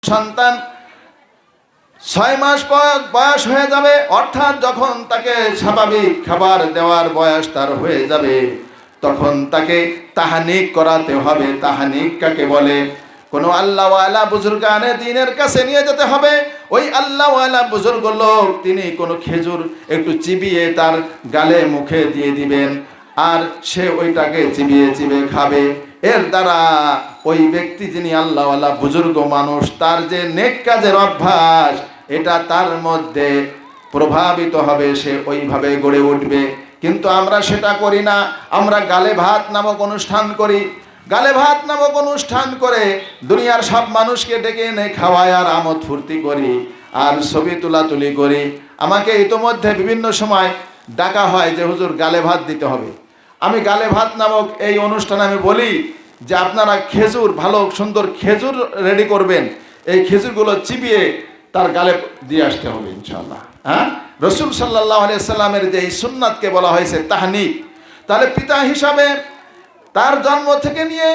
সন্তান 6 মাস বয়স হয়ে যাবে, অর্থাৎ যখন তাকে স্বাভাবিক খাবার দেওয়ার বয়স তার হয়ে যাবে, তখন তাকে তাহানিক করাতে হবে। তাহানিক কাকে বলে? কোনো আল্লাহওয়ালা বুজুর্গানে দ্বীনের কাছে নিয়ে যেতে হবে। ওই আল্লাহওয়ালা বুজুর্গ লোক তিনি কোনো খেজুর একটু চিবিয়ে তার গালে মুখে দিয়ে দিবেন, আর সে ওইটাকে চিবিয়ে চিবিয়ে খাবে। এর দ্বারা ওই ব্যক্তি যিনি আল্লাহওয়ালা বুজুর্গ মানুষ, তার যে নেক কাজের অভ্যাস এটা তার মধ্যে প্রভাবিত হবে, সে ওইভাবে গড়ে উঠবে। কিন্তু আমরা সেটা করি না। আমরা গালে ভাত নামক অনুষ্ঠান করি। গালে ভাত নামক অনুষ্ঠান করে দুনিয়ার সব মানুষকে ডেকে এনে খাওয়ায় আর আমোদ ফুর্তি করি আর ছবি তোলাতুলি করি। আমাকে ইতোমধ্যে বিভিন্ন সময় ডাকা হয় যে হুজুর গালে ভাত দিতে হবে। আমি গালে ভাত নামক এই অনুষ্ঠানে আমি বলি যে আপনারা খেজুর, ভালো সুন্দর খেজুর রেডি করবেন, এই খেজুরগুলো চিবিয়ে তার গালে দিয়ে আসতে হবে ইনশাআল্লাহ। হ্যাঁ, রসুল সাল্লাল্লাহু আলাইহি সাল্লামের যে এই সুন্নাতকে বলা হয়েছে তাহনিক। তাহলে পিতা হিসাবে তার জন্ম থেকে নিয়ে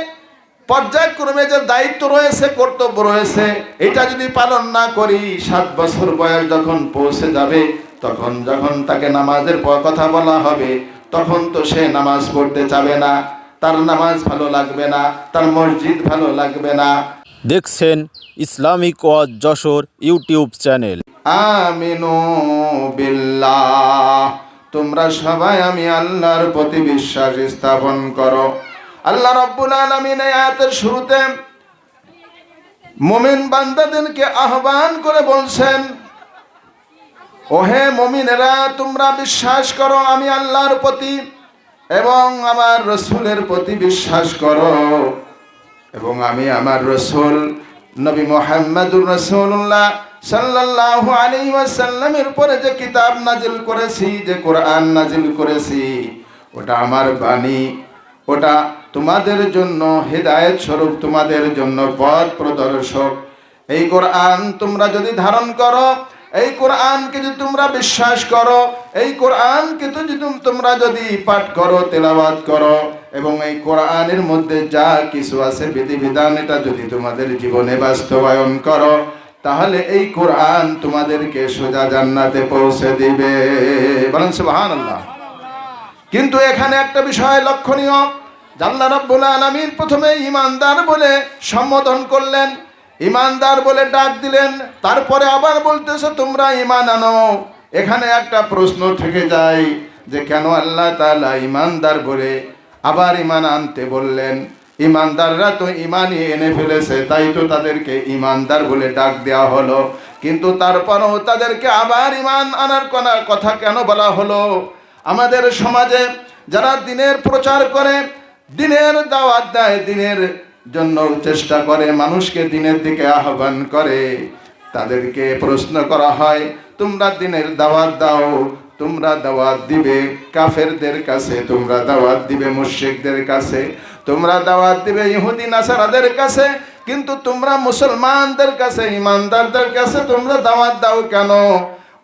পর্যায়ক্রমে যে দায়িত্ব রয়েছে, কর্তব্য রয়েছে, এটা যদি পালন না করি 7 বছর বয়স যখন পৌঁছে যাবে, তখন যখন তাকে নামাজের কথা বলা হবে, তখন তো সে নামাজ পড়তে চাবে না, তার নামাজ ভালো লাগবে না, তার মসজিদ ভালো লাগবে না। দেখছেন ইসলামিক ওয়াজ যশোর ইউটিউব চ্যানেল। আমিনু বিল্লাহ, তোমরা সবাই আমি আল্লাহর প্রতি বিশ্বাস স্থাপন করো। আল্লাহ রাব্বুল আলামিন এই আয়াতের শুরুতে মুমিন বান্দাদেরকে আহ্বান করে বলছেন, ওহে মুমিনেরা, তোমরা বিশ্বাস করো আমি আল্লাহর প্রতি এবং আমার রসুলের প্রতি বিশ্বাস করো, এবং আমি আমার রসুল নবী মুহাম্মদুর রাসূলুল্লাহ সাল্লাল্লাহু আলাইহি ওয়াসাল্লামের উপরে যে কিতাব নাজিল করেছি, যে কোরআন নাজিল করেছি, ওটা আমার বাণী, ওটা তোমাদের জন্য হেদায়েত স্বরূপ, তোমাদের জন্য পথ প্রদর্শক। এই কোরআন তোমরা যদি ধারণ করো, এই কোরআনকে যদি তোমরা বিশ্বাস করো, এই কোরআনকে তোমরা যদি পাঠ করো, তেলাওয়াত করো, এবং এই কোরআনের মধ্যে যা কিছু আছে বিধিবিধান, এটা যদি তোমাদের জীবনে বাস্তবায়ন করো, তাহলে এই কোরআন তোমাদেরকে সোজা জান্নাতে পৌঁছে দিবে। বলেন সুবহানাল্লাহ। কিন্তু এখানে একটা বিষয় লক্ষণীয়, আল্লাহ রাব্বুল আলামিন প্রথমে ঈমানদার বলে সম্বোধন করলেন, ঈমানদার বলে ডাক দিলেন, তারপরে আবার বলতেছে তোমরা ঈমান আনো। এখানে একটা প্রশ্ন থেকে যায় যে কেন আল্লাহ তাআলা ঈমানদার বলে আবার ঈমান আনতে বললেন? ঈমানদাররা তো ঈমানই এনে ফেলেছে, তাই তো তাদেরকে ঈমানদার বলে ডাক দেওয়া হলো। কিন্তু তারপরও তাদেরকে আবার ঈমান আনার কথা কেন বলা হলো? আমাদের সমাজে যারা দ্বীনের প্রচার করে, দ্বীনের দাওয়াত দেয়, দ্বীনের জন্য চেষ্টা করে, মানুষকে দ্বীনের দিকে আহ্বান করে, তাদেরকে প্রশ্ন করা হয় তোমরা দ্বীনের দাওয়াত দাও, তোমরা দাওয়াত দিবে কাফেরদের কাছে, তোমরা দাওয়াত দিবে মুশরিকদের কাছে, তোমরা দাওয়াত দিবে ইহুদি নাসারাদের কাছে, কিন্তু তোমরা মুসলমানদের কাছে, ঈমানদারদের কাছে তোমরা দাওয়াত দাও কেন?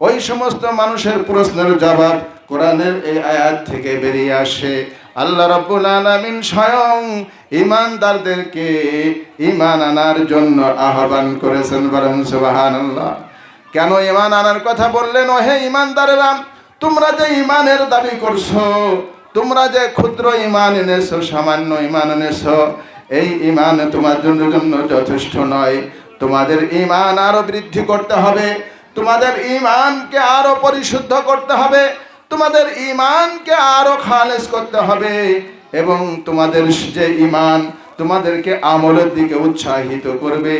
ওই সমস্ত মানুষের প্রশ্নের জবাব কোরআনের এই আয়াত থেকে বেরিয়ে আসে। আল্লাহ রাব্বুল আলামিন স্বয়ং ঈমানদারদেরকে ঈমান আনার জন্য আহ্বান করেছেন। বলেন সুবহানাল্লাহ। কেন ঈমান আনার কথা বললেন? ওহে ঈমানদারেরা, তোমরা যে ঈমানের দাবি করছো, তোমরা যে ক্ষুদ্র ঈমান এনেছো, সামান্য ঈমান এনেছো, এই ঈমান তোমাদের জন্য যথেষ্ট নয়। তোমাদের ঈমান আরো বৃদ্ধি করতে হবে, তোমাদের ঈমানকে আরো পরিশুদ্ধ করতে হবে, তোমাদের ঈমানকে আরো খালেস করতে হবে, এবং তোমাদের যে ঈমান তোমাদেরকে আমলের দিকে উৎসাহিত করবে,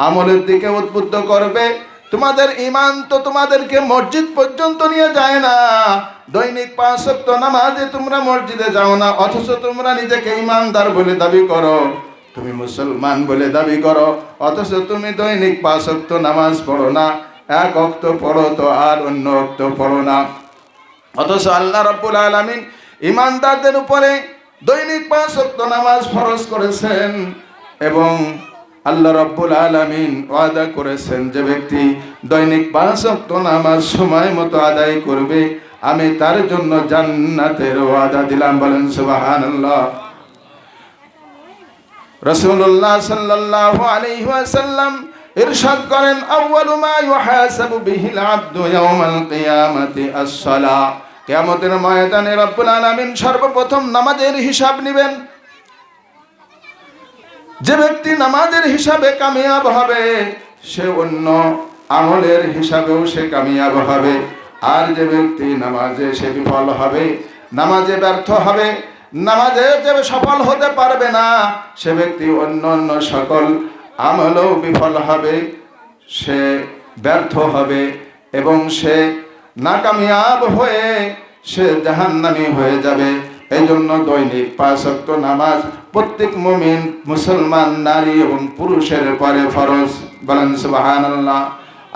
আমলের দিকে উদ্বুদ্ধ করবে। তোমাদের ঈমান তো তোমাদেরকে মসজিদ পর্যন্ত নিয়ে যায় না। দৈনিক 5 ওয়াক্ত নামাজে তোমরা মসজিদে যাও না, অথচ তোমরা নিজেকে ঈমানদার বলে দাবি করো, তুমি মুসলমান বলে দাবি করো, অথচ তুমি দৈনিক 5 ওয়াক্ত নামাজ পড়ো না। 1 ওয়াক্ত পড়ো তো আর অন্য ওয়াক্ত পড়ো না। অথচ আল্লাহ রাব্বুল আলামিন ঈমানদারদের উপরে দৈনিক 5 ওয়াক্ত নামাজ ফরজ করেছেন, এবং আল্লাহ রাব্বুল আলামিন ওয়াদা করেছেন যে ব্যক্তি দৈনিক 5 ওয়াক্ত নামাজ সময় মতো আদায় করবে, আমি তার জন্য জান্নাতের ওয়াদা দিলাম। বলেন সুবহানাল্লাহ। রাসূলুল্লাহ সাল্লাল্লাহু আলাইহি ওয়াসাল্লাম ইরশাদ করেন, আউয়ালু মা ইউহাসাবু বিহিল আবদু ইয়াউমাল কিয়ামাতি আস-সালাহ। কিয়ামতের ময়দানে রব্বুল আলামিন সর্বপ্রথম নামাজের হিসাব নেবেন। যে ব্যক্তি নামাজের হিসাবে কামিয়াব হবে সে অন্য আমলের হিসাবেও সে কামিয়াব হবে। আর যে ব্যক্তি নামাজে সে বিফল হবে, নামাজে ব্যর্থ হবে, নামাজে যে সফল হতে পারবে না, সে ব্যক্তি অন্য অন্য সকল আমলেও বিফল হবে, সে ব্যর্থ হবে এবং সে নাকামিয়াব হয়ে সে জাহান্নামী হয়ে যাবে। এই জন্য দৈনিক 5 ওয়াক্ত নামাজ প্রত্যেক মুমিন মুসলমান নারী এবং পুরুষের পরে ফরজ। বলেন সুবহানাল্লাহ।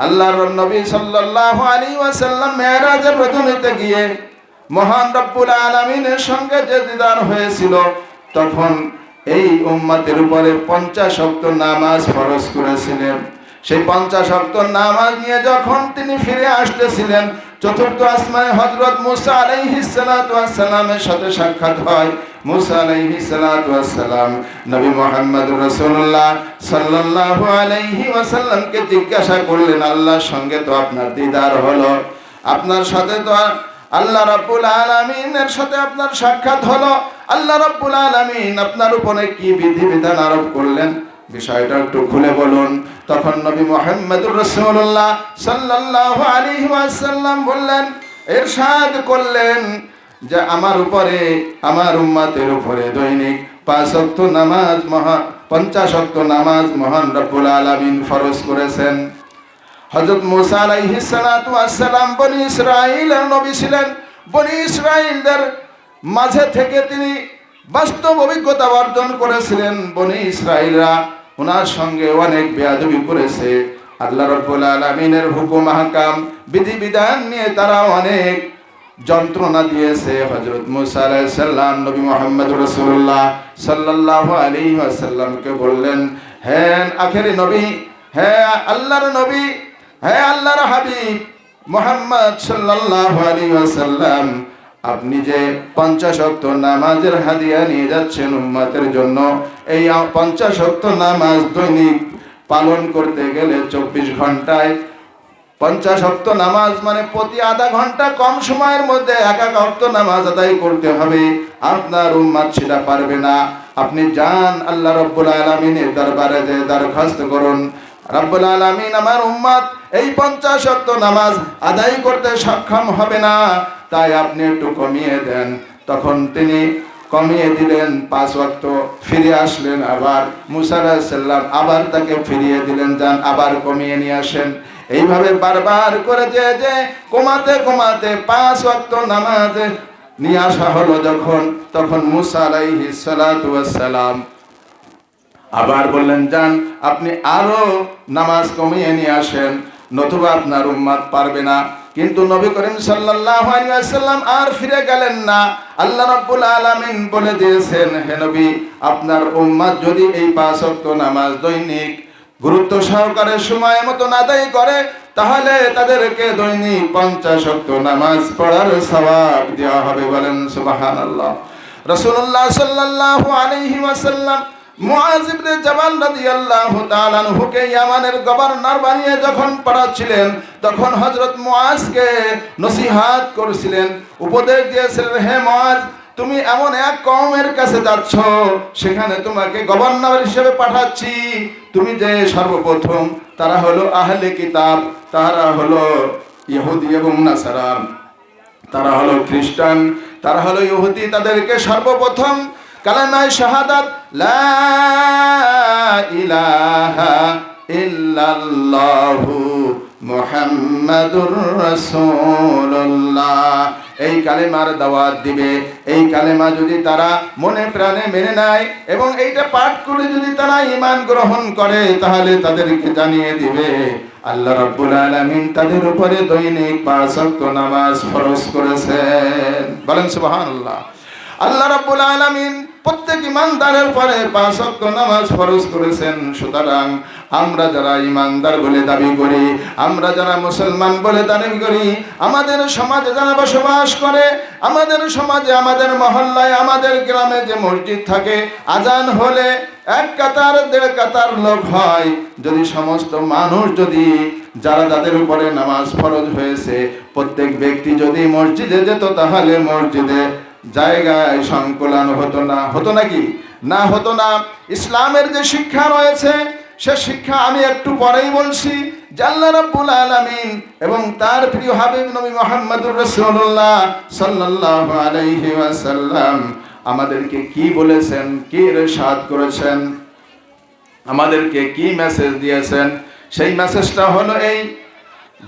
আল্লাহর নবী সাল্লাল্লাহু আলাইহি ওয়াসাল্লাম মেরাজের রজনীতে গিয়ে মহান রব্বুল আলামিনের সঙ্গে যে দিদার হয়েছিল, তখন এই উম্মতের উপরে 50 ওয়াক্ত নামাজ ফরজ করেছিলেন। সেই 50 ওয়াক্ত নামাজ নিয়ে যখন তিনি ফিরে আসতেছিলেন, চতুর্থ আসমানে হযরত মুসা আলাইহিস সালাতু ওয়াস সালামের সাথে সাক্ষাৎ হয়। মুসা আলাইহিস সালাতু ওয়াস সালাম নবী মুহাম্মদ রাসূলুল্লাহ সাল্লাল্লাহু আলাইহি ওয়াসাল্লামকে জিজ্ঞাসা করলেন, আল্লাহর সঙ্গে তো আপনার দিদার হলো, আপনার সাথে তো আল্লাহ রাব্বুল আলামিনের সাথে আপনার সাক্ষাৎ হলো, আল্লাহ রাব্বুল আলামিন আপনার উপরে কি বিধিবিধান আরোপ করলেন, বিষয়টা একটু খুলে বলুন। তখন নবী মুহাম্মদুর রাসূলুল্লাহ সাল্লাল্লাহু আলাইহি ওয়াসাল্লাম বললেন, ইরশাদ করলেন যে আমার উপরে, আমার উম্মতের উপরে দৈনিক 5 ওয়াক্ত নামাজ 50 ওয়াক্ত নামাজ মহান রব্বুল আলামিন ফরজ করেছেন। হযরত মুসা আলাইহিস সালাতু ওয়াস সালাম বনি ইসরাঈলের নবী ছিলেন। বনি ইসরাঈলদের মাঝে থেকে তিনি বাস্তব অভিজ্ঞতা অর্জন করেছিলেন। বনি ইসরাঈলরা ওনার সঙ্গে অনেক বেয়াদবি করেছে। আল্লাহ রাব্বুল আলামিনের হুকুম আহকাম বিধিবিধান নিয়ে তারা অনেক যন্ত্রণা দিয়েছে। হযরত মুসা আলাইহিস সালাম নবী মুহাম্মদ রাসূলুল্লাহ সাল্লাল্লাহু আলাইহি ওয়াসাল্লামকে বললেন, হে আখেরি নবী, হে আল্লাহর নবী, হে আল্লাহর হাবিব মুহাম্মদ সাল্লাল্লাহু আলাইহি ওয়াসাল্লাম, আপনি যে 50 ওয়াক্ত নামাজের হাদিয়া নিয়ে যাচ্ছেন উম্মতের জন্য, এই 50 ওয়াক্ত নামাজ দৈনিক পালন করতে গেলে 24 ঘন্টায় 50 ওয়াক্ত নামাজ মানে প্রতি আধা ঘন্টা কম সময়ের মধ্যে এক ওয়াক্ত নামাজ আদায় করতে হবে। আপনার উম্মত সেটা পারবে না। আপনি যান আল্লাহ রাব্বুল আলামিনের দরবারে যে দরখাস্ত করুন, রাব্বুল আলামিন আমার উম্মত এই 50 ওয়াক্ত নামাজ আদায় করতে সক্ষম হবে না, তাই আপনি একটু কমিয়ে দেন। তখন তিনি কমিয়ে দিলেন 5 ওয়াক্ত, ফিরে আসলেন আবার মুসা আলাইহিস সালাম আবার তাকে ফিরিয়ে দিলেন, যান আবার কমিয়ে নিয়ে আসেন। এইভাবে বারবার করে যে কমাতে কমাতে 5 ওয়াক্ত নামাজ নিয়ে আসা হলো যখন, তখন মুসা আলাইহিস সালাতু ওয়াস সালাম আবার বললেন, যান আপনি আরো নামাজ কমিয়ে নিয়ে আসেন, নতুবা আপনার উম্মত পারবে না। কিন্তু নবী করিম সাল্লাল্লাহু আলাইহি ওয়াসাল্লাম আর ফিরে গেলেন না। আল্লাহ রাব্বুল আলামিন বলে দিয়েছেন, হে নবী, আপনার উম্মত যদি এই 5 ওয়াক্ত নামাজ দৈনিক গুরুত্ব সহকারে সময় মতো আদায় করে, তাহলে তাদেরকে দৈনিক 50 ওয়াক্ত নামাজ পড়ার সওয়াব দেওয়া হবে। বলেন সুবহানাল্লাহ। রাসূলুল্লাহ সাল্লাল্লাহু আলাইহি ওয়াসাল্লাম মুআয ইবনে জাবাল রাদিয়াল্লাহু তাআলা আনহুকে ইয়ামানের গভর্নর বানিয়ে যখন পাঠাচ্ছিলেন, তখন হযরত মুআযকে নসিহত করেছিলেন, উপদেশ দিয়েছিলেন, হে মুআয, তুমি এমন এক কওমের কাছে যাচ্ছ, সেখানে তোমাকে গভর্নর হিসেবে পাঠাচ্ছি। তুমি যে সর্বপ্রথম, তারা হলো আহলে কিতাব, তারা হলো ইহুদি এবং নাসারা, তারা হলো খ্রিস্টান, তারা হলো ইহুদি। তাদেরকে সর্বপ্রথম কালেমায়ে শাহাদাত লা ইলাহা ইল্লাল্লাহু মুহাম্মাদুর রাসূলুল্লাহ, এই কালেমার দাওয়াত দিবে। এই কালেমা যদি তারা মনে প্রাণে মেনে নেয় এবং এইটা পাঠ করে যদি তারা ঈমান গ্রহণ করে, তাহলে তাদেরকে জানিয়ে দিবে আল্লাহ রাব্বুল আলামিন তাদের উপরে দৈনিক 5 ওয়াক্ত নামাজ ফরজ করেছেন। বলেন সুবহানাল্লাহ। আল্লাহ রাব্বুল আলামিন প্রত্যেক ইমানদারের পরে 5 ওয়াক্ত নামাজ ফরজ করেছেন। সুতরাং আমরা যারা ইমানদার বলে দাবি করি, আমরা যারা মুসলমান বলে দাবি করি, আমাদের সমাজে যারা বসবাস করে, আমাদের সমাজে, আমাদের মহল্লায়, আমাদের গ্রামে যে মসজিদ থাকে, আজান হলে এক কাতার দেড় কাতার লোক হয়। যদি সমস্ত মানুষ, যদি যারা যাদের উপরে নামাজ ফরজ হয়েছে, প্রত্যেক ব্যক্তি যদি মসজিদে যেত, তাহলে মসজিদে জায়গায় সংকুলান হতো না। হতো নাকি? না, হতো না। ইসলামের যে শিক্ষা রয়েছে, সে শিক্ষা আমি একটু পরেই বলছি। আল্লাহ রাব্বুল আলামিন এবং তার প্রিয় হাবিব নবী মুহাম্মদুর রাসূলুল্লাহ সাল্লাল্লাহু আলাইহি ওয়াসাল্লাম আমাদেরকে কি বলেছেন, কি ইরশাদ করেছেন, আমাদেরকে কি মেসেজ দিয়েছেন, সেই মেসেজটা হলো এই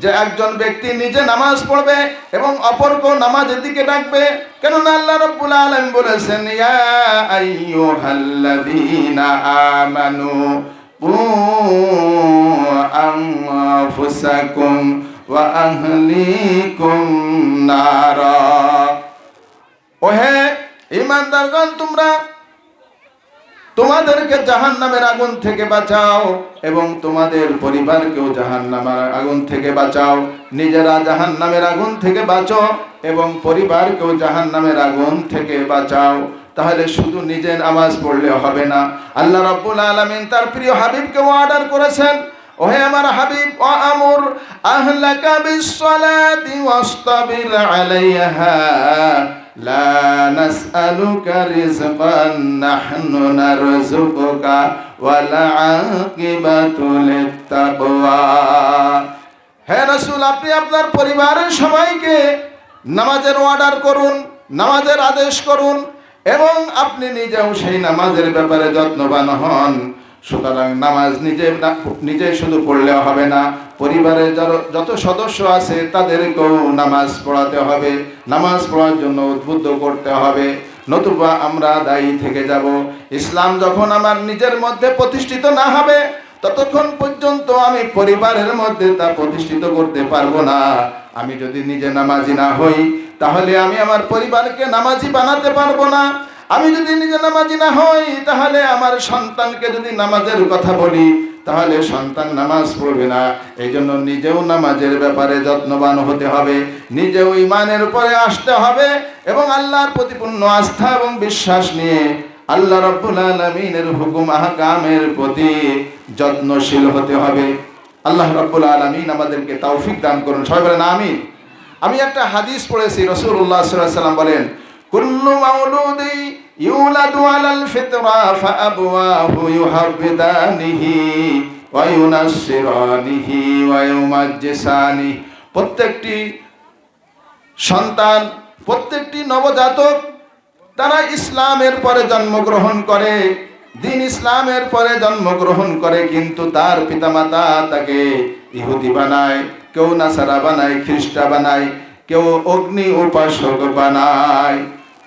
যে একজন ব্যক্তি নিজে নামাজ পড়বে এবং অপরকেও নামাজের দিকে ডাকবে। কেননা আল্লাহ রাব্বুল আলামিন বলেছেন, ইয়া আইয়ুহাল্লাযীনা আমানু কু আনফুসাকুম ওয়া আহলিকুম নারা। ওহে ঈমানদারগণ, তোমরা তোমাদেরকে জাহান্নামের আগুন থেকে বাঁচাও এবং তোমাদের পরিবারকেও জাহান্নামের আগুন থেকে বাঁচাও। নিজেরা জাহান্নামের আগুন থেকে বাঁচো এবং পরিবারকেও জাহান্নামের আগুন থেকে বাঁচাও। তাহলে শুধু নিজে নামাজ পড়লে হবে না, আল্লাহ রাব্বুল আলামিন তার প্রিয় হাবিবকে অর্ডার করেছেন, ওহে আমার হাবিব, ওয়ামুর আহলাকা বিসসালাতি ওয়াসতাবির আলাইহা লা নাসআলুকা রিজকান নাহনু নারযুকুকা ওয়াল আকিবাতু লিত্তাকওয়া। হে রাসূল, আপনি আপনার পরিবারের সবাইকে নামাজের অর্ডার করুন, নামাজের আদেশ করুন এবং আপনি নিজেও সেই নামাজের ব্যাপারে যত্নবান হন। সুতরাং নামাজ নিজে শুধু পড়লে হবে না, পরিবারের যত সদস্য আছে তাদেরকেও নামাজ পড়াতে হবে, নামাজ পড়ার জন্য উদ্বুদ্ধ করতে হবে, নতুবা আমরা দায়ী থেকে যাব। ইসলাম যখন আমার নিজের মধ্যে প্রতিষ্ঠিত না হবে, ততক্ষণ পর্যন্ত আমি পরিবারের মধ্যে তা প্রতিষ্ঠিত করতে পারবো না। আমি যদি নিজে নামাজি না হই, তাহলে আমি আমার পরিবারকে নামাজি বানাতে পারবো না। আমি যদি নিজে নামাজি না হই, তাহলে আমার সন্তানকে যদি নামাজের কথা বলি, তাহলে সন্তান নামাজ পড়বে না। এই জন্য নিজেও নামাজের ব্যাপারে যত্নবান হতে হবে, নিজেও ঈমানের উপরে আসতে হবে এবং আল্লাহর প্রতি পূর্ণ আস্থা এবং বিশ্বাস নিয়ে আল্লাহ রাব্বুল আলামিনের হুকুম আহকামের প্রতি যত্নশীল হতে হবে। আল্লাহ রাব্বুল আলামিন আমাদেরকে তৌফিক দান করুন, সবাই বলেন আমিন। আমি একটা হাদিস পড়েছি, রাসূলুল্লাহ সাল্লাল্লাহু আলাইহি ওয়াসাল্লাম বলেন, কুল্লু মাউলুদি ইউলাদু আলাল ফিতরা ফাআবওয়াহু ইউহাব্বিদানিহি ওয়া ইউনাসসিরানিহি ওয়া ইউমাজ্জিসানিহি। প্রত্যেকটি সন্তান, প্রত্যেকটি নবজাতক তারা ইসলামের পরে জন্মগ্রহণ করে, দিন ইসলামের পরে জন্মগ্রহণ করে, কিন্তু তার পিতামাতা তাকে ইহুদি বানায়, কেউ নাসারা বানায়, খ্রিস্টা বানায়, কেউ অগ্নি উপাসক বানায়।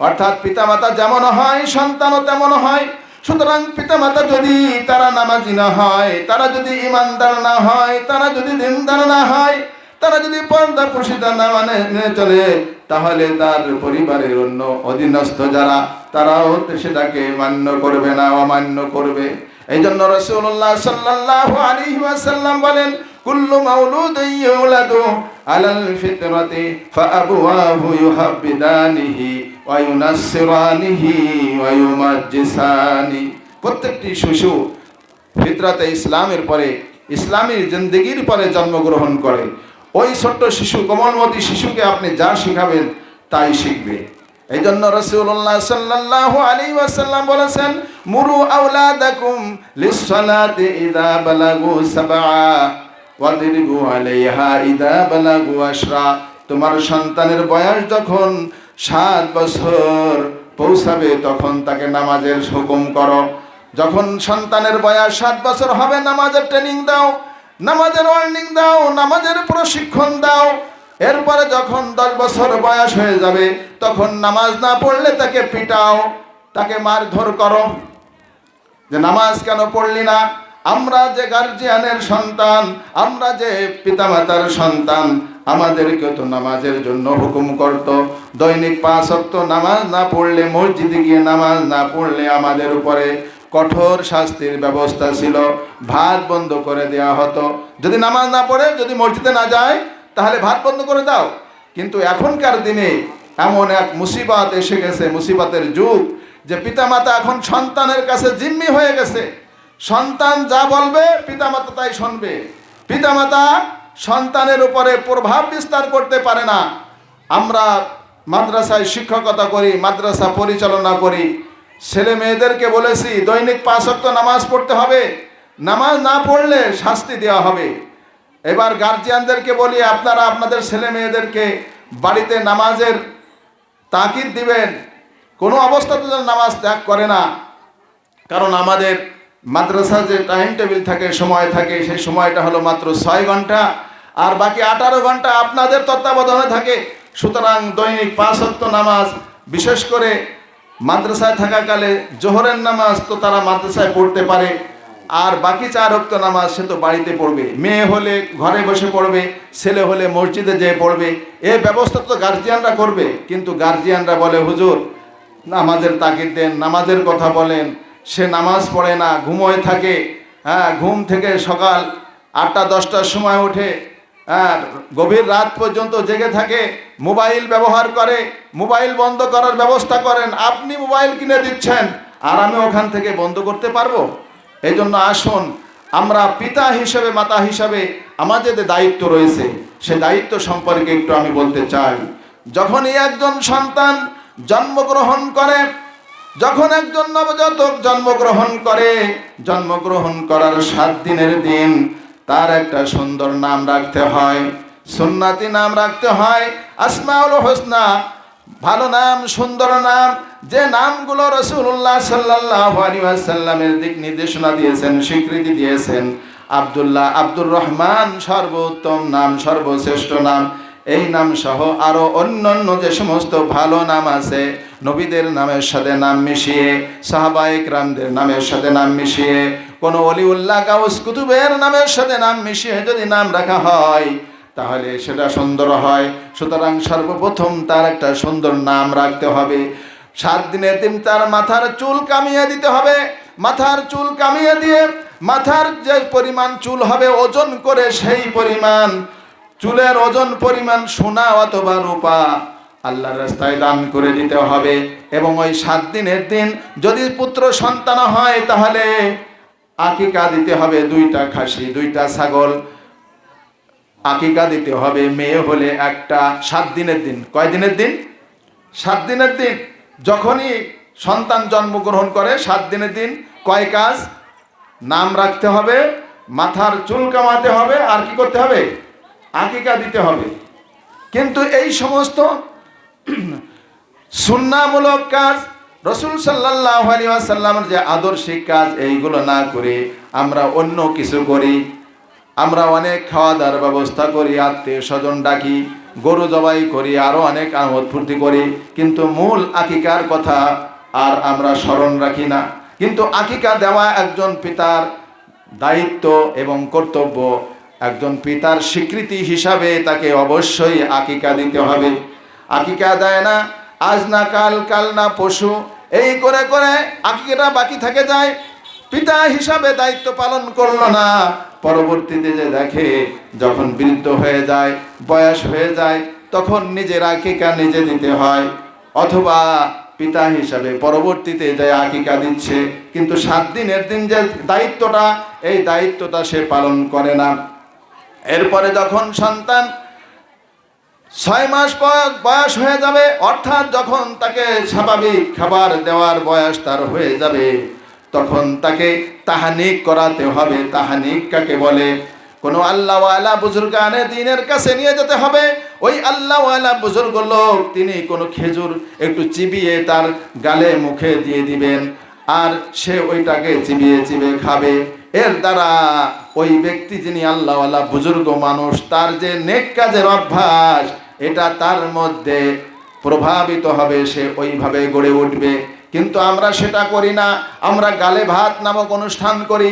অর্থাৎ পিতামাতা যেমন হয় সন্তানও তেমন হয়। সুতরাং পিতামাতা যদি তারা নামাজি না হয়, তারা যদি ইমানদার না হয়, তারা যদি দিনদার না হয়, তারা যদি পর্দা প্রশিদা না মেনে চলে, তাহলে তার পরিবারের অন্য অধীনস্থ যারা, তারাও সেটাকে মান্য করবে না, অমান্য করবে। এই জন্য রাসূলুল্লাহ সাল্লাল্লাহু আলাইহি ওয়াসাল্লাম বলেন, কুল্লু মাউলুদিন ইউলাদু আলাল ফিতরাতি ফাআবওয়াহু ইউহাব্বিদানিহি ওয়া ইউনাসসিরানিহি ওয়া ইউমাজ্জিসানি। প্রত্যেকটি শিশু ফিতরাতে ইসলামের পরে, ইসলামী জিন্দেগির পরে জন্মগ্রহণ করে। ওই ছোট্ট শিশু, কোমলমতি শিশুকে আপনি যা শিখাবেন তাই শিখবে। এই জন্য রাসূলুল্লাহ সাল্লাল্লাহু আলাইহি ওয়াসাল্লাম বলেছেন, মুরু আওলাদাকুম লিস-সালাতি ইযা বালাগু সাবআ ওয়াদরিবু আলাইহা ইযা বালাগু আশরা। তোমার সন্তানের বয়স যখন 7 বছর পৌঁছাবে, তখন তাকে নামাজের হুকুম করো। যখন সন্তানের বয়স 7 বছর হবে, নামাজের ট্রেনিং দাও, নামাজের ওয়ার্নিং দাও, নামাজের প্রশিক্ষণ দাও। এরপরে যখন 10 বছর বয়স হয়ে যাবে, তখন নামাজ না পড়লে তাকে পিটাও, তাকে মারধর করো, যে নামাজ কেন পড়লি না। আমরা যে গার্জিয়ানের সন্তান, আমরা যে পিতামাতার সন্তান, আমাদেরকে তো নামাজের জন্য হুকুম করত। দৈনিক 5 ওয়াক্ত নামাজ না পড়লে, মসজিদে গিয়ে নামাজ না পড়লে আমাদের উপরে কঠোর শাস্তির ব্যবস্থা ছিল, ভাত বন্ধ করে দেওয়া হতো। যদি নামাজ না পড়ে, যদি মসজিদে না যায়, তাহলে ভাত বন্ধ করে দাও। কিন্তু এখনকার দিনে এমন এক মুসিবত এসে গেছে, মুসিবতের যুগ, যে পিতামাতা এখন সন্তানের কাছে জিম্মি হয়ে গেছে। সন্তান যা বলবে পিতামাতা তাই শুনবে। পিতামাতা সন্তানের উপরে প্রভাব বিস্তার করতে পারে না। আমরা মাদ্রাসায় শিক্ষকতা করি, মাদ্রাসা পরিচালনা করি, ছেলে মেয়েদেরকে বলেছি দৈনিক 5 ওয়াক্ত নামাজ পড়তে হবে, নামাজ না পড়লে শাস্তি দেওয়া হবে। এবার গার্জিয়ানদেরকে বলি, আপনারা আপনাদের ছেলে মেয়েদেরকে বাড়িতে নামাজের তাকিদ দিবেন, কোনো অবস্থাতে যেন নামাজ ত্যাগ করে না। কারণ আমাদের মাদ্রাসা যে টাইম টেবিল থাকে, সময় থাকে, সেই সময়টা হলো মাত্র 6 ঘন্টা, আর বাকি 18 ঘন্টা আপনাদের তত্ত্বাবধানে থাকে। সুতরাং দৈনিক 5 ওয়াক্ত নামাজ, বিশেষ করে মাদ্রাসায় থাকাকালে জোহরের নামাজ তো তারা মাদ্রাসায় পড়তে পারে, আর বাকি 4 ওয়াক্ত নামাজ সে তো বাড়িতে পড়বে। মেয়ে হলে ঘরে বসে পড়বে, ছেলে হলে মসজিদে যেয়ে পড়বে। এই ব্যবস্থা তো গার্জিয়ানরা করবে। কিন্তু গার্জিয়ানরা বলে, হুজুর নামাজের তাগিদ দেন, নামাজের কথা বলেন। সে নামাজ পড়ে না, ঘুমোয় থাকে। ঘুম থেকে সকাল 8টা-10টার সময় ওঠে, গভীর রাত পর্যন্ত জেগে থাকে, মোবাইল ব্যবহার করে। মোবাইল বন্ধ করার ব্যবস্থা করেন, আপনি মোবাইল কিনে দিচ্ছেন, আর আমি ওখান থেকে বন্ধ করতে পারবো? এই জন্য আসুন, আমরা পিতা হিসেবে, মাতা হিসাবে আমাদের যে দায়িত্ব রয়েছে, সে দায়িত্ব সম্পর্কে একটু আমি বলতে চাই। যখনই একজন সন্তান জন্মগ্রহণ করে, যখন একজন নবজাতক জন্মগ্রহণ করে, জন্মগ্রহণ করার 7 দিনের দিন তার একটা সুন্দর নাম রাখতে হয়, সুন্নাতি নাম রাখতে হয়, আসমাউল হোসনা, ভালো নাম, সুন্দর নাম, যে নামগুলো রাসূলুল্লাহ সাল্লাল্লাহু আলাইহি ওয়াসাল্লামের দিক নির্দেশনা দিয়েছেন, স্বীকৃতি দিয়েছেন। আব্দুল্লাহ, আব্দুর রহমান সর্বোত্তম নাম, সর্বশ্রেষ্ঠ নাম। এই নাম সহ আরো অন্যান্য যে সমস্ত ভালো নাম আছে, নবীদের নামের সাথে নাম মিশিয়ে, সাহাবায়ে কেরামদের নামের সাথে নাম মিশিয়ে, কোন ওলিউল্লাহ গাউস কুতুবের নামের সাথে নাম মিশিয়ে যদি নাম রাখা হয়, তাহলে সেটা সুন্দর হয়। সুতরাং সর্বপ্রথম তার একটা সুন্দর নাম রাখতে হবে। 7 দিনের দিন তার মাথার চুল কামিয়ে দিতে হবে। মাথার চুল কামিয়ে দিয়ে মাথার যে পরিমাণ চুল হবে ওজন করে, সেই পরিমাণ চুলের ওজন পরিমাণ সোনা অথবা রূপা আল্লাহর রাস্তায় দান করে দিতে হবে। এবং ওই 7 দিনের দিন যদি পুত্র সন্তান হয়, তাহলে আকিকা দিতে হবে, 2টা খাসি, 2টা ছাগল আকিকা দিতে হবে। মেয়ে হলে একটা। 7 দিনের দিন, কয় দিনের দিন? 7 দিনের দিন। যখনই সন্তান জন্মগ্রহণ করে 7 দিনের দিন কয় কাজ? নাম রাখতে হবে, মাথার চুল কামাতে হবে, আর কি করতে হবে? আকিকা দিতে হবে। কিন্তু এই সমস্ত সুন্নাহমূলক কাজ, রাসূল সাল্লাল্লাহু আলাইহি ওয়াসাল্লামের যে আদর্শিক কাজ, এইগুলো না করে আমরা অন্য কিছু করি। আমরা অনেক খাওয়া দাওয়ার ব্যবস্থা করি, আত্মীয় স্বজন ডাকি, গরু জবাই করি, আরও অনেক আমোদ ফুর্তি করি, কিন্তু মূল আকিকার কথা আর আমরা স্মরণ রাখি না। কিন্তু আকিকা দেওয়া একজন পিতার দায়িত্ব এবং কর্তব্য। একজন পিতার স্বীকৃতি হিসাবে তাকে অবশ্যই আকিকা দিতে হবে। আকিকা দেয় না আজ না কাল, কাল না পশু, এই করে করে আকিকাটা বাকি থেকে যায়। পিতা হিসাবে দায়িত্ব পালন করলো না, পরবর্তীতে যে দেখে যখন বৃদ্ধ হয়ে যায়, বয়স হয়ে যায়, তখন নিজের আকিকা নিজে দিতে হয়। অথবা পিতা হিসাবে পরবর্তীতে যে আকিকা দিচ্ছে, কিন্তু 7 দিনের দিন যে দায়িত্বটা, এই দায়িত্বটা সে পালন করে না। এরপরে যখন সন্তান 6 মাস বয়স হয়ে যাবে, অর্থাৎ যখন তাকে স্বাভাবিক খাবার দেওয়ার বয়স তার হয়ে যাবে, তখন তাকে তাহানিক করাতে হবে। তাহানিক কাকে বলে? কোনো আল্লাহওয়ালা বুজুর্গানে দ্বীনের কাছে নিয়ে যেতে হবে। ওই আল্লাহওয়ালা বুজুর্গ লোক, তিনি কোনো খেজুর একটু চিবিয়ে তার গালে মুখে দিয়ে দিবেন, আর সে ওইটাকে চিবিয়ে চিবিয়ে খাবে। এর দ্বারা ওই ব্যক্তি, যিনি আল্লাহওয়ালা বুজুর্গ মানুষ, তার যে নেক কাজের অভ্যাস, এটা তার মধ্যে প্রভাবিত হবে, সে ওইভাবে গড়ে উঠবে। কিন্তু আমরা সেটা করি না। আমরা গালে ভাত নামক অনুষ্ঠান করি।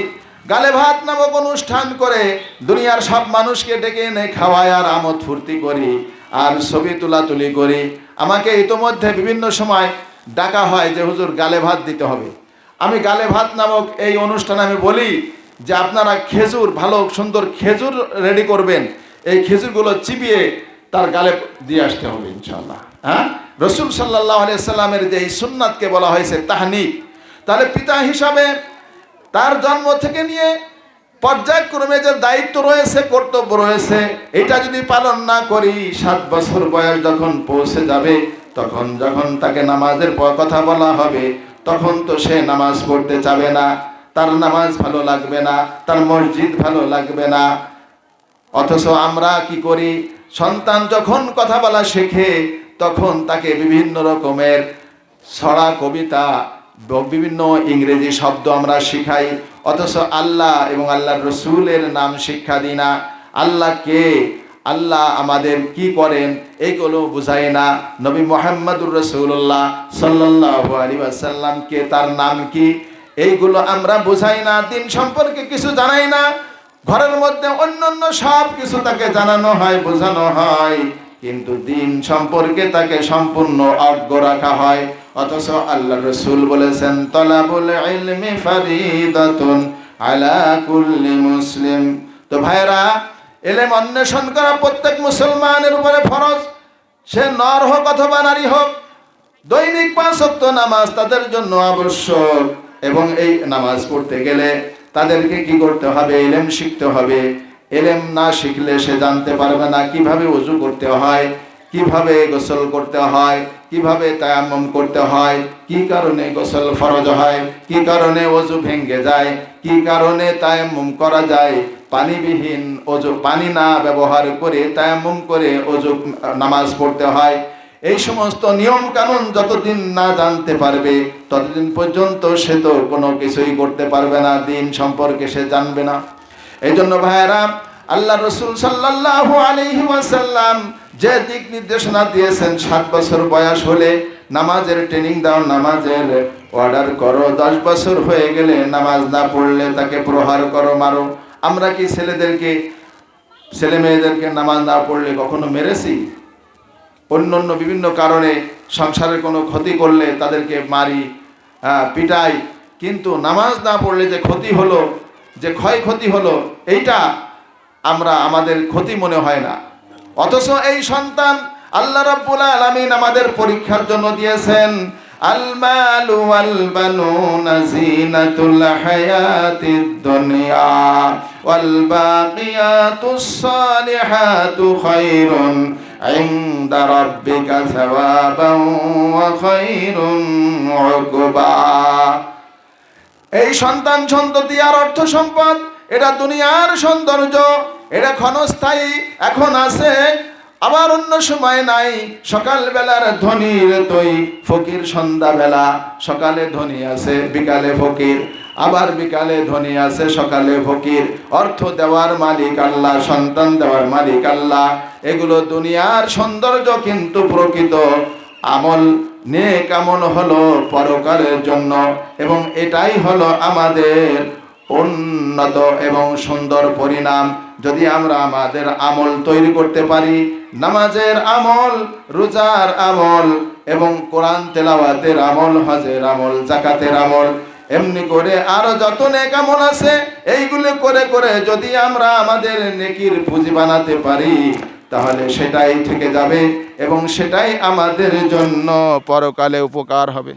গালে ভাত নামক অনুষ্ঠান করে দুনিয়ার সব মানুষকে ডেকে এনে খাওয়াই, আর আমোদ ফুর্তি করি, আর ছবি তোলাতুলি করি। আমাকে ইতোমধ্যে বিভিন্ন সময় ডাকা হয় যে হুজুর গালে ভাত দিতে হবে। আমি গালে ভাত নামক এই অনুষ্ঠানে আমি বলি যে আপনারা খেজুর, ভালো সুন্দর খেজুর রেডি করবেন, এই খেজুরগুলো চিবিয়ে তার গালে দিয়ে আসতে হবে ইনশাআল্লাহ। হ্যাঁ, রসুল সাল্লাল্লাহু আলাইহি সাল্লামের যে এই সুন্নাতকে বলা হয়েছে তাহনিক, তাহলে পিতা হিসাবে তার জন্ম থেকে নিয়ে পর্যায়ক্রমে যে দায়িত্ব রয়েছে, কর্তব্য রয়েছে, এটা যদি পালন না করি 7 বছর বয়স যখন পৌঁছে যাবে, তখন যখন তাকে নামাজের কথা বলা হবে, তখন তো সে নামাজ পড়তে চাবে না, তার নামাজ ভালো লাগবে না, তার মসজিদ ভালো লাগবে না। অথচ আমরা কি করি, সন্তান যখন কথা বলা শেখে তখন তাকে বিভিন্ন রকমের ছড়া, কবিতা, বিভিন্ন ইংরেজি শব্দ আমরা শিখাই, অথচ আল্লাহ এবং আল্লাহর রসুলের নাম শিক্ষা দিই না। আল্লাহ কে, আল্লাহ আমাদের কি করেন, এইগুলো বুঝাই না। নবী মুহাম্মদুর রাসূলুল্লাহ সাল্লাল্লাহু আলাইহি ওয়াসাল্লাম কে, তার নাম কি, এইগুলো আমরা বুঝাই না। দিন সম্পর্কে কিছু জানাই না। ঘরের মধ্যে অন্যান্য সব কিছু তাকে জানানো হয়, বোঝানো হয়, কিন্তু দিন সম্পর্কে তাকে সম্পূর্ণ অজ্ঞ রাখা হয়। অথচ আল্লাহ রসুল বলেছেন, তলাবুল ইলমি ফারিদাতুন আলা কুল্লি মুসলিম। তো ভাইরা, ইলম অন্বেষণ করা প্রত্যেক মুসলমানের উপরে ফরজ, সে নর হোক অথবা নারী হোক। দৈনিক 5 ওয়াক্ত নামাজ তাদের জন্য আবশ্যক, এবং এই নামাজ পড়তে গেলে তাদেরকে কি করতে হবে, ইলম শিখতে হবে। ইলম না শিখলে সে জানতে পারবে না কিভাবে ওযু করতে হয়, কিভাবে গোসল করতে হয়, কিভাবে তায়াম্মুম করতে হয়, কি কারণে গোসল ফরজ হয়, কি কারণে ওযু ভেঙে যায়, কি কারণে তায়াম্মুম করা যায়, পানিবিহীন ওযু, পানি না ব্যবহার করে তায়াম্মুম করে ওযু নামাজ পড়তে হয়। এই সমস্ত নিয়ম কানুন যতদিন না জানতে পারবে ততদিন পর্যন্ত সে তো কোনো কিছুই করতে পারবে না, দিন সম্পর্কে সে জানবে না। এই জন্য ভাইয়েরা, আল্লাহ রসুল সাল্লাল্লাহু আলাইহি ওয়াসাল্লাম যে দিক নির্দেশনা দিয়েছেন, 7 বছর বয়স হলে নামাজের ট্রেনিং দাও, নামাজের অর্ডার করো, 10 বছর হয়ে গেলে নামাজ না পড়লে তাকে প্রহার করো, মারো। আমরা কি ছেলে মেয়েদেরকে নামাজ না পড়লে কখনো মেরেছি? অন্য বিভিন্ন কারণে সংসারের কোনো ক্ষতি করলে তাদেরকে মারি, পিটাই, কিন্তু নামাজ না পড়লে যে ক্ষতি হলো, যে ক্ষয়ক্ষতি হলো, এইটা আমাদের ক্ষতি মনে হয় না। অথচ এই সন্তান আল্লাহ রাব্বুল আলামিন আমাদের পরীক্ষার জন্য দিয়েছেন। আল মালু ওয়াল বানুনা জিনাতুল হায়াতিদ দুনিয়া ওয়াল বাকিয়াতুস সালিহাতু খায়রুন ইনদা রাব্বিকা সাওয়াবান ওয়া খায়রুন উকবা। এই সন্তান সন্ততি আর অর্থ সম্পদ, এটা দুনিয়ার সৌন্দর্য, এটা ক্ষণস্থায়ী, এখন আছে আবার অন্য সময় নাই। সকালবেলার ধনীর তৈ ফকির, সন্ধ্যাবেলা সকালে ধনী আছে, বিকালে ফকির, আবার বিকালে ধনী আছে, সকালে ফকির। অর্থ দেওয়ার মালিক আল্লাহ, সন্তান দেওয়ার মালিক আল্লাহ। এগুলো দুনিয়ার সৌন্দর্য, কিন্তু প্রকৃত আমল, নেক আমল হলো পরকালের জন্য, এবং এটাই হলো আমাদের উন্নত এবং সুন্দর পরিণাম। যদি আমরা আমাদের আমল তৈরি করতে পারি, নামাজের আমল, রোজার আমল, এবং কোরআন তেলাওয়াতের আমল, হজের আমল, জাকাতের আমল, এমনি করে আরো যত নেক আমল আছে, এইগুলো করে করে যদি আমরা আমাদের নেকির পুঁজি বানাতে পারি, তাহলে সেটাই থেকে যাবে এবং সেটাই আমাদের জন্য পরকালে উপকার হবে।